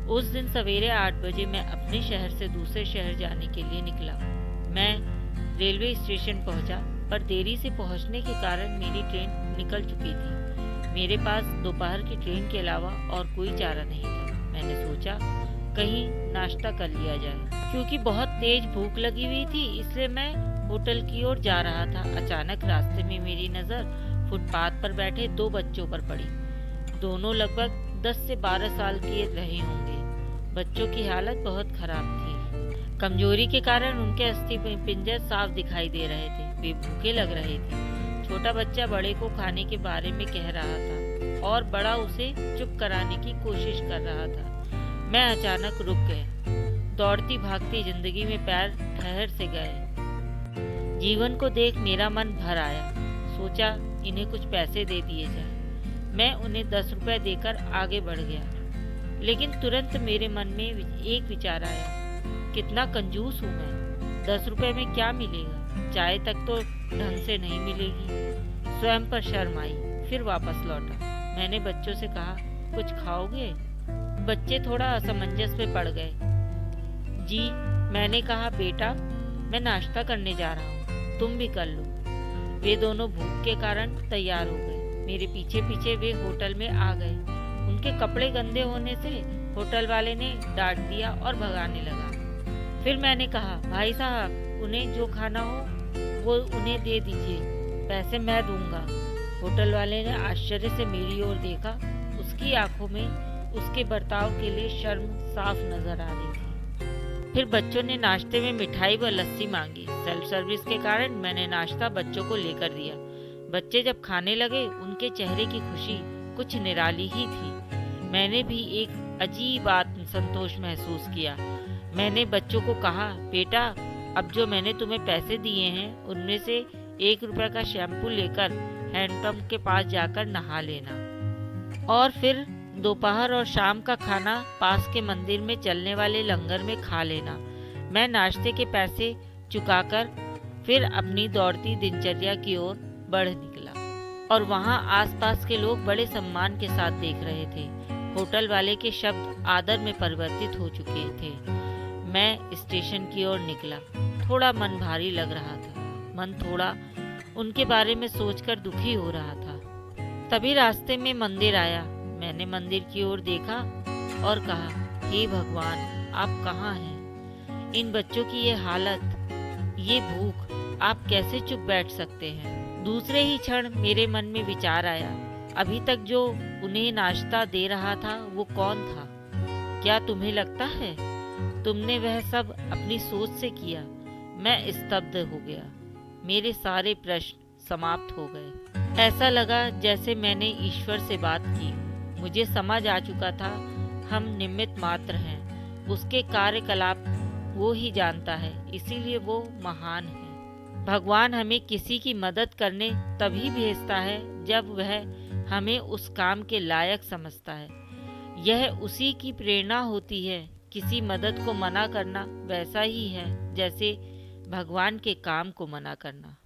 उस दिन सवेरे 8 बजे मैं अपने शहर से दूसरे शहर जाने के लिए निकला। मैं रेलवे स्टेशन पहुंचा, पर देरी से पहुंचने के कारण मेरी ट्रेन निकल चुकी थी। मेरे पास दोपहर की ट्रेन के अलावा और कोई चारा नहीं था। मैंने सोचा कहीं नाश्ता कर लिया जाए। क्योंकि बहुत तेज भूख लगी हुई थी, इसलिए मैं होटल की ओर जा रहा था। अचानक रास्ते में मेरी नज़र फुटपाथ पर बैठे 2 बच्चों पर पड़ी। दोनों लगभग 10 से 12 साल के रहे होंगे। बच्चों की हालत बहुत खराब थी। कमजोरी के कारण उनके अस्थि पिंजर साफ दिखाई दे रहे थे। वे भूखे लग रहे थे। छोटा बच्चा बड़े को खाने के बारे में कह रहा था और बड़ा उसे चुप कराने की कोशिश कर रहा था। मैं अचानक रुक गया। दौड़ती भागती जिंदगी में पैर ठहर से गए। जीवन को देख मेरा मन भर आया। सोचा इन्हें कुछ पैसे दे दिए जाए। मैं उन्हें 10 रुपए देकर आगे बढ़ गया, लेकिन तुरंत मेरे मन में एक विचार आया, कितना कंजूस हूँ मैं। 10 रुपए में क्या मिलेगा? चाय तक तो ढंग से नहीं मिलेगी। स्वयं पर शर्म आई, फिर वापस लौटा। मैंने बच्चों से कहा, कुछ खाओगे? बच्चे थोड़ा असमंजस में पड़ गए। जी, मैंने कहा, बेटा मैं नाश्ता करने जा रहा हूँ, तुम भी कर लो। वे दोनों भूख के कारण तैयार हो गए। मेरे पीछे पीछे वे होटल में आ गए। उनके कपड़े गंदे होने से होटल वाले ने डांट दिया और भगाने लगा। फिर मैंने कहा, भाई साहब, उन्हें जो खाना हो वो उन्हें दे दीजिए, पैसे मैं दूंगा। होटल वाले ने आश्चर्य से मेरी ओर देखा। उसकी आंखों में उसके बर्ताव के लिए शर्म साफ नजर आ रही थी। फिर बच्चों ने नाश्ते में मिठाई व लस्सी मांगी। सेल्फ सर्विस के कारण मैंने नाश्ता बच्चों को लेकर दिया। बच्चे जब खाने लगे, उनके चेहरे की खुशी कुछ निराली ही थी। मैंने भी एक अजीब संतोष महसूस किया। मैंने बच्चों को कहा, बेटा अब जो मैंने तुम्हें पैसे दिए हैं उनमें से 1 रुपए का शैम्पू लेकर हैंडपंप के पास जाकर नहा लेना, और फिर दोपहर और शाम का खाना पास के मंदिर में चलने वाले लंगर में खा लेना। मैं नाश्ते के पैसे चुकाकर फिर अपनी दौड़ती दिनचर्या की ओर बढ़ निकला, और वहां आसपास के लोग बड़े सम्मान के साथ देख रहे थे। होटल वाले के शब्द आदर में परिवर्तित हो चुके थे। मैं स्टेशन की ओर निकला। थोड़ा मन भारी लग रहा था। मन थोड़ा उनके बारे में सोचकर दुखी हो रहा था। तभी रास्ते में मंदिर आया। मैंने मंदिर की ओर देखा और कहा, हे भगवान, आप कहाँ हैं? इन बच्चों की ये हालत, ये भूख, आप कैसे चुप बैठ सकते हैं? दूसरे ही क्षण मेरे मन में विचार आया, अभी तक जो उन्हें नाश्ता दे रहा था वो कौन था? क्या तुम्हें लगता है तुमने वह सब अपनी सोच से किया? मैं स्तब्ध हो गया। मेरे सारे प्रश्न समाप्त हो गए। ऐसा लगा जैसे मैंने ईश्वर से बात की। मुझे समझ आ चुका था, हम निमित्त मात्र हैं। उसके कार्यकलाप वो ही जानता है, इसीलिए वो महान है। भगवान हमें किसी की मदद करने तभी भेजता है जब वह हमें उस काम के लायक समझता है। यह उसी की प्रेरणा होती है। किसी मदद को मना करना वैसा ही है जैसे भगवान के काम को मना करना।